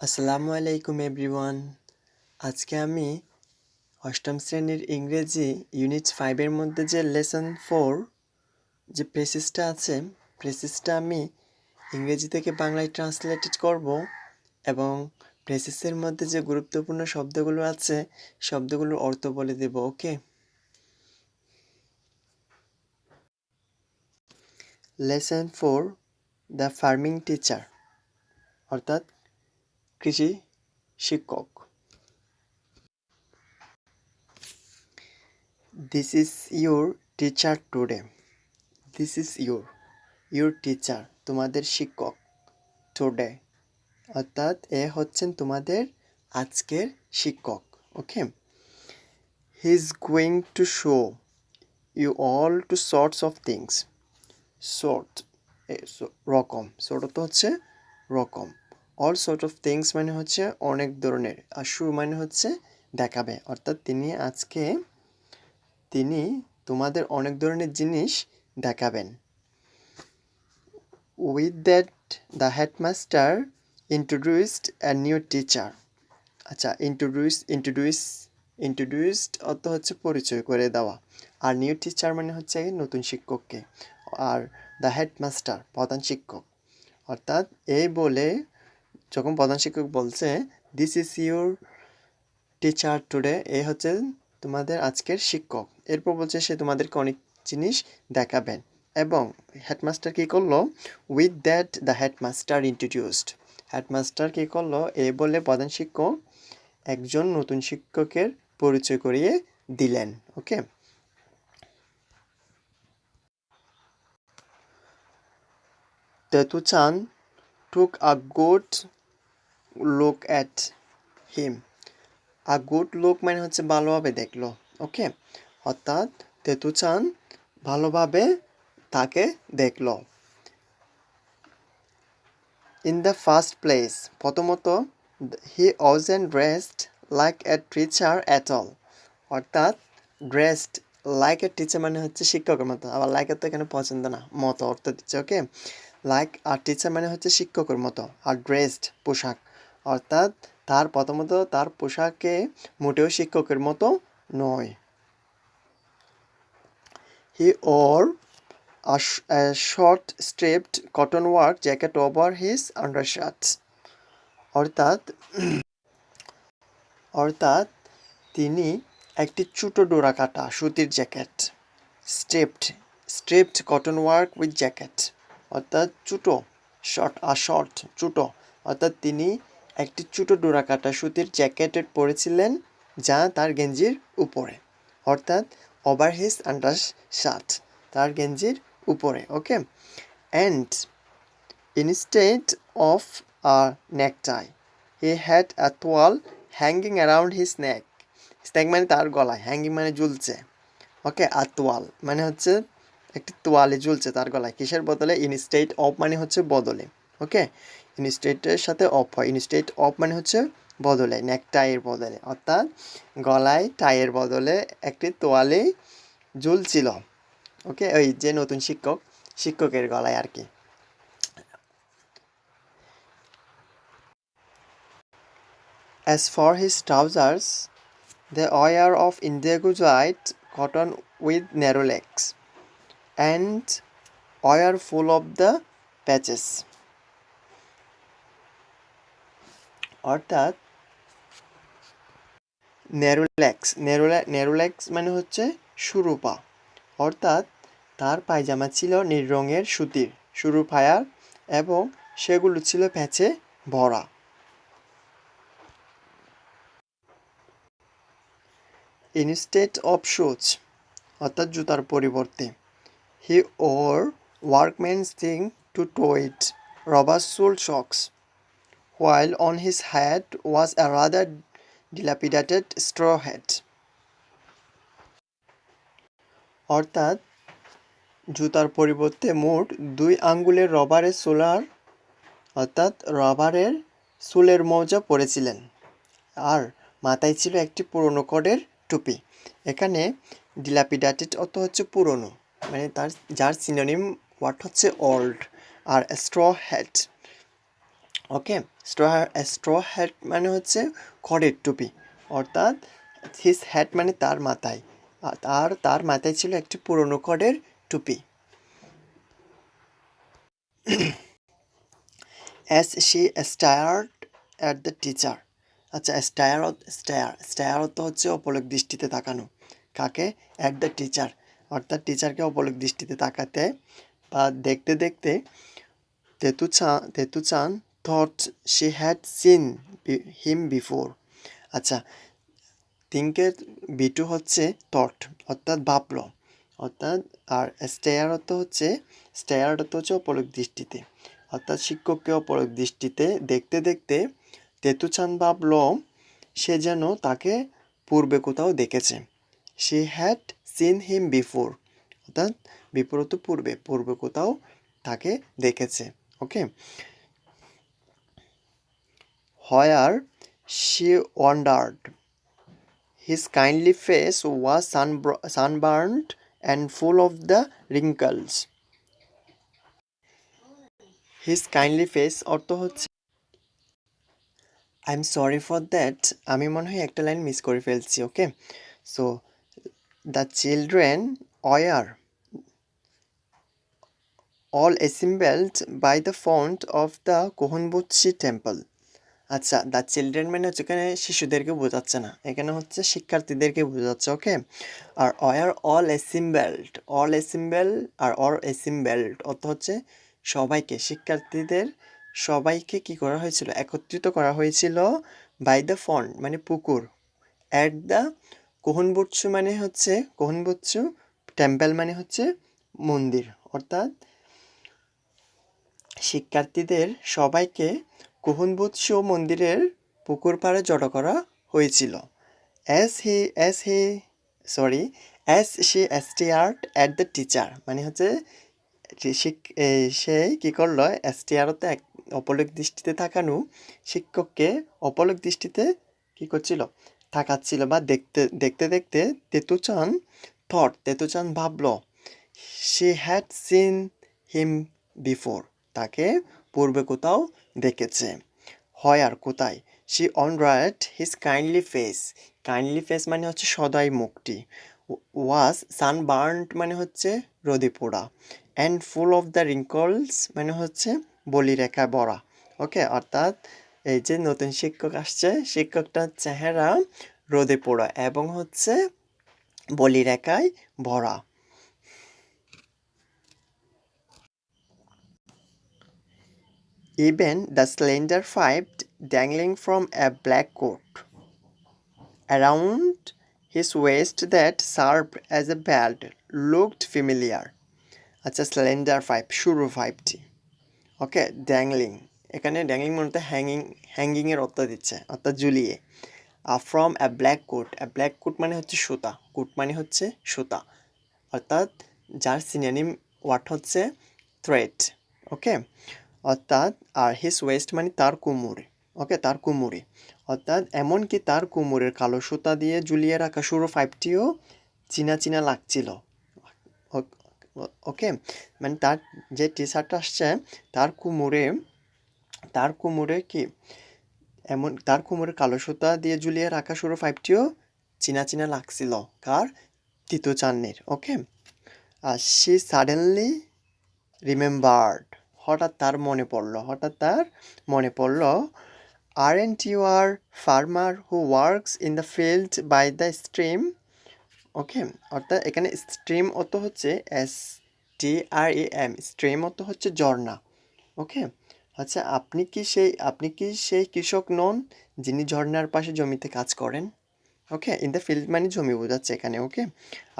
আসসালামু আলাইকুম এভরিওয়ান। আজকে আমি অষ্টম শ্রেণীর ইংরেজি ইউনিট 5-এর মধ্যে যে লেসন 4 যে প্রেসিসটা আছে, প্রেসিসটা আমি ইংরেজি থেকে বাংলায় ট্রান্সলেটেড করব এবং প্রেসিসের মধ্যে যে গুরুত্বপূর্ণ শব্দগুলো আছে শব্দগুলোর অর্থ বলে দেব। Okay, lesson 4, the farming teacher, অর্থাৎ কৃষি শিক্ষক। This is your teacher today. This is your teacher, তোমাদের শিক্ষক। টুডে অর্থাৎ এ হচ্ছেন তোমাদের আজকের শিক্ষক। Okay, he is going to show you all two sorts of things. Sort রকম, সর্ট তো হচ্ছে রকম, অল সর্ট অফ থিংস মানে হচ্ছে অনেক ধরনের, আর শো মানে হচ্ছে দেখাবে, অর্থাৎ তিনি তোমাদের অনেক ধরনের জিনিস দেখাবেন। With that, the headmaster introduced a new teacher. আচ্ছা, ইন্ট্রোডিউসড অর্থ হচ্ছে পরিচয় করে দেওয়া, আর নিউ টিচার মানে হচ্ছে নতুন শিক্ষককে, আর দ্য হেডমাস্টার প্রধান শিক্ষক। অর্থাৎ এই বলে যখন প্রধান শিক্ষক বলছে this is your teacher today, এ হচ্ছে তোমাদের আজকের শিক্ষক, এরপর বলছে সে তোমাদেরকে অনেক জিনিস দেখাবেন। এবং হেডমাস্টার কী করলো? With that the headmaster introduced, headmaster কী করলো? এ বলে প্রধান শিক্ষক একজন নতুন শিক্ষকের পরিচয় করিয়ে দিলেন। ওকে, তেতুচান took a good look at him. A good look মানে হচ্ছে ভালোভাবে দেখলো। ওকে, অর্থাৎ তেতুচান ভালোভাবে তাকে দেখলো। ইন দ্য ফার্স্ট প্লেস, প্রথমত he wasn't dressed like a teacher at all, অর্থাৎ ড্রেসড লাইক এ টিচার মানে হচ্ছে শিক্ষকের মতো, আবার লাইকের তো এখানে পছন্দ না, মতো অর্থ দিচ্ছে। ওকে, লাইক আর টিচার মানে হচ্ছে শিক্ষকের মতো, আর ড্রেসড পোশাক, অর্থাৎ প্রথমত তার পোশাকে মোটেও শিক্ষকের মতো নয়। হি ওর a short striped cotton work jacket over his undershirt. অর্থাৎ তিনি একটি ছোটো ডোরা কাটা সুতির jacket, striped cotton work with jacket, অর্থাৎ শর্ট ছোটো, অর্থাৎ তিনি একটি ছোটো ডোরা কাটা সুতির জ্যাকেট পরেছিলেন যা তার গেঞ্জির উপরে, অর্থাৎ ওভার হিজ আন্ডার শার্ট, তার গেঞ্জির উপরে। Okay, and instead of a necktie he had a towel hanging around his neck. Snake মানে তার গলায়, হ্যাঙ্গিং মানে ঝুলছে। ওকে, আর তোয়াল মানে হচ্ছে একটি তোয়ালে ঝুলছে তার গলায়, কিসের বদলে? ইনস্টেড অফ মানে হচ্ছে বদলে। ওকে, ইনস্টেটের সাথে অফ হয়, ইনস্টেড অফ মানে হচ্ছে বদলে, নেক টাইয়ের বদলে, অর্থাৎ গলায় টাইয়ের বদলে একটি তোয়ালে ঝুলছিল। ওকে, ওই যে নতুন শিক্ষকের গলায় আর কি। As for his trousers, they were of indigo white cotton with narrow legs and were full of the patches. অর্থাৎ ন্যারো লেগস মানে হচ্ছে সরু পা, অর্থাৎ তার পায়জামা ছিল নীল রঙের সুতির সরু পায়ার এবং সেগুলো ছিল প্যাচে ভরা। ইনস্টেড অফ শুজ, অর্থাৎ জুতার পরিবর্তে, he wore workman's thing to toed rubber sole socks, while on his head was a rather dilapidated straw hat. অর্থাৎ জুতার পরিবর্তে মোট 2 আঙ্গুলের রবারের সোলের মোজা পরেছিলেন, আর মাথায় ছিল একটি পুরনো কডের টুপি। এখানে ডিলাপিডেটেড অর্থ হচ্ছে পুরনো, মানে যার সিনোনিম ওয়ার্ড হচ্ছে ওল্ড, আর স্ট্র হ্যাট ওকে, স্ট্র হ্যাট মানে হচ্ছে খড়ের টুপি, অর্থাৎ হিস হ্যাট মানে তার মাথায়, আর তার মাথায় ছিল একটি পুরনো খড়ের টুপি। As she stared at the teacher. আচ্ছা, স্টায়ার অর্থ হচ্ছে অপলক দৃষ্টিতে তাকানো। কাকে? অ্যাট দ্য টিচার, অর্থাৎ টিচারকে অপলক দৃষ্টিতে তাকাতে বা দেখতে দেখতে Tottochan thought she had seen him before. আচ্ছা, থিঙ্কের বিটু হচ্ছে থট, অর্থাৎ ভাবল, অর্থাৎ আর স্টেয়ার অর্থ হচ্ছে অপলক দৃষ্টিতে, অর্থাৎ শিক্ষককে অপলক দৃষ্টিতে দেখতে দেখতে তেতুচান ভাবল সে যেন তাকে পূর্বে কোথাও দেখেছে। She had seen him before, অর্থাৎ বিপরীত পূর্বে কোথাও তাকে দেখেছে। Okay, where she wondered, his kindly face was sunburnt and full of the wrinkles. His kindly face অর্থ হচ্ছে, I am sorry for that, আমি মনে হয় একটা লাইন মিস করে ফেলছি। Okay, so the children were all assembled by the font of the Kuhonbutsu temple. আচ্ছা, the children মানে হচ্ছে এখানে শিশুদেরকে বোঝাচ্ছে না, এখানে হচ্ছে শিক্ষার্থীদেরকে বোঝাচ্ছে। ওকে, আর অল অ্যাসেম্বলড অর্থ হচ্ছে সবাইকে, শিক্ষার্থীদের সবাইকে কি করা হয়েছিল? একত্রিত করা হয়েছিল। বাই দ্য ফন্ট মানে পুকুর, অ্যাট দ্য কোহনবুৎসু টেম্পল মানে হচ্ছে মন্দির, অর্থাৎ শিক্ষার্থীদের সবাইকে কোহনবুৎসু মন্দিরের পুকুর পাড়ে জড়ো করা হয়েছিল। As he as he sorry as she stared at the teacher মানে হচ্ছে সে কী করলো? স্টেয়ারতে এক অপলক দৃষ্টিতে তাকানো, শিক্ষককে অপলক দৃষ্টিতে কী করছিল? তাকাচ্ছিল বা দেখতে দেখতে দেখতে তেতুচান ভাবল she had seen him before, তাকে পূর্বে কোথাও দেখেছে। হয় আর কোথায়? শি অনরাইট হিজ কাইন্ডলি ফেস মানে হচ্ছে সদয় মুখটি, ওয়াজ সানবার্নড মানে হচ্ছে রোদে পোড়া, and full of the wrinkles মানে হচ্ছে বলিরেখা ভরা। ওকে, অর্থাৎ এই যে নতুন শিক্ষক আসছে, শিক্ষকটার চেহারা রোদে পোড়া এবং হচ্ছে বলিরেখায় ভরা। Even the slender pipe dangling from a black coat around his waist that served as a belt looked familiar. আচ্ছা, স্লেন্ডার পাইপ, সরু পাইপটি। ওকে, ড্যাংলিং, এখানে ড্যাংলিং মূলত হ্যাঙ্গিংয়ের অর্থ দিচ্ছে, অর্থাৎ ঝুলিয়ে। ফ্রম ব্ল্যাক কোট মানে হচ্ছে সুতা, কোট মানে হচ্ছে সুতা, অর্থাৎ যার সিনোনিম ওয়ার্ড হচ্ছে থ্রেড। ওকে, অর্থাৎ আর হিস ওয়েস্ট মানে তার কোমরে। ওকে, তার কোমরে, অর্থাৎ এমনকি তার কোমরের কালো সুতা দিয়ে ঝুলিয়ে রাখা সরু পাইপটিও চিনা চিনা লাগছিল। ওকে, মানে তার যে টি শার্ট আসছে তার কোমরে কি তার কোমরে কালো সুতা দিয়ে ঝুলিয়ে রাখা সরু পাইপটিও চিনা চিনা লাগছিল। কার? তিতুচান্নের। ওকে, আর শি সাডেনলি রিমেম্বার্ড, হঠাৎ তার মনে পড়ল aren't you are farmer who works in the field by the stream. Okay, অর্থাৎ এখানে স্ট্রিম অর্থ হচ্ছে STREM, স্ট্রিম অর্থ হচ্ছে ঝর্ণা। ওকে, আচ্ছা, আপনি কি সেই কৃষক নন যিনি ঝর্ণার পাশে জমিতে কাজ করেন? ওকে, ইন দ্য ফিল্ড মানে জমি বোঝাচ্ছে এখানে। ওকে,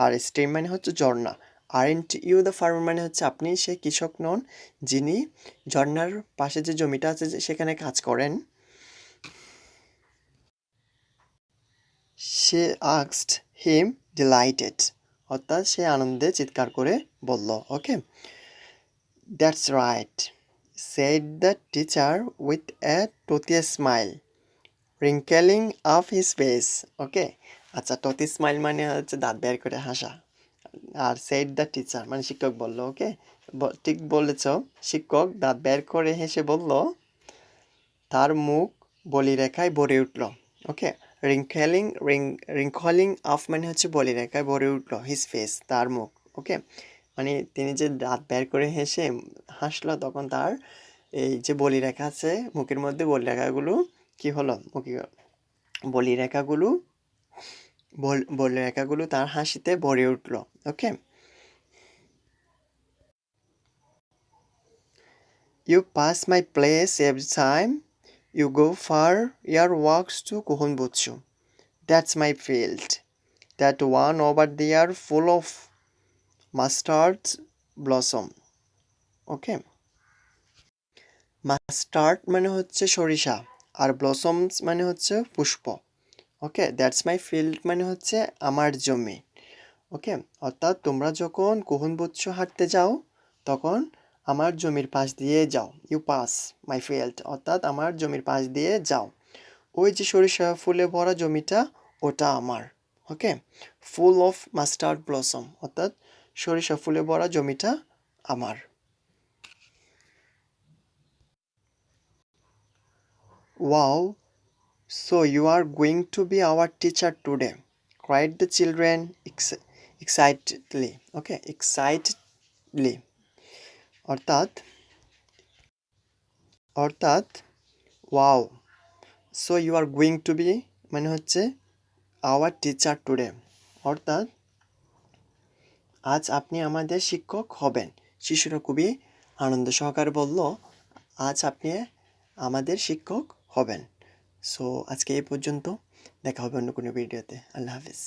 আর স্ট্রিম মানে হচ্ছে ঝর্ণা। আরেন্ট ইউ দ্য ফার্মার মানে হচ্ছে আপনি সেই কৃষক নন যিনি ঝর্ণার পাশে যে জমিটা আছে সেখানে কাজ করেন। সে আস্কড হিম ডিলাইটেড, অর্থাৎ সে আনন্দে চিৎকার করে বলল। Okay, that's right said the teacher with a toothy smile wrinkling up his face. ওকে, আচ্ছা, toothy smile মানে হচ্ছে দাঁত বের করে হাসা, আর said the teacher মানে শিক্ষক বলল। ওকে, ঠিক বলেছ, শিক্ষক দাঁত বের করে হেসে বলল তার মুখ বলিরেখায় ভরে উঠল। ওকে, রিঙ্কলিং আপ মানে হচ্ছে বলিরেখায় ভরে উঠল, হিজ ফেস, তার মুখ। ওকে, মানে তিনি যে দাঁত বের করে হাসলো, তখন তার এই যে বলিরেখা আছে মুখের মধ্যে, বলিরেখাগুলো কি হলো, বলিরেখাগুলো বলিরেখাগুলো তার হাসিতে ভরে উঠল। Okay, you pass my place every time you go for your works to Kuhonbutsu, that's my field, that one over there full of mustard blossom. Okay, mustard মানে হচ্ছে সরিষা, আর ব্লসমস মানে হচ্ছে পুষ্প। ওকে, দ্যাটস মাই ফিল্ড মানে হচ্ছে আমার জমি। ওকে, অর্থাৎ তোমরা যখন কুহুনবুৎসু হাঁটতে যাও তখন আমার জমির পাশ দিয়ে যাও। ইউ পাস মাই ফিল্ড, অর্থাৎ আমার জমির পাশ দিয়ে যাও। ওই যে সরিষা ফুলে ভরা জমিটা, ওটা আমার। ওকে, ফুল অফ মাস্টার্ড ব্লসম, অর্থাৎ সরিষা ফুলে ভরা জমিটা আমার। Wow, so you are going to be our teacher today, cried the children excitedly. Okay, excitedly. অর্থাৎ অর্থাৎ wow, so you are going to be মানে হচ্ছে আওয়ার টিচার টুডে, অর্থাৎ আজ আপনি আমাদের শিক্ষক হবেন। শিশুরা খুবই আনন্দ সহকারে বলল, আজ আপনি আমাদের শিক্ষক হবেন। সো আজকে এই পর্যন্ত, দেখা হবে অন্য কোনো ভিডিওতে। আল্লাহ হাফিজ।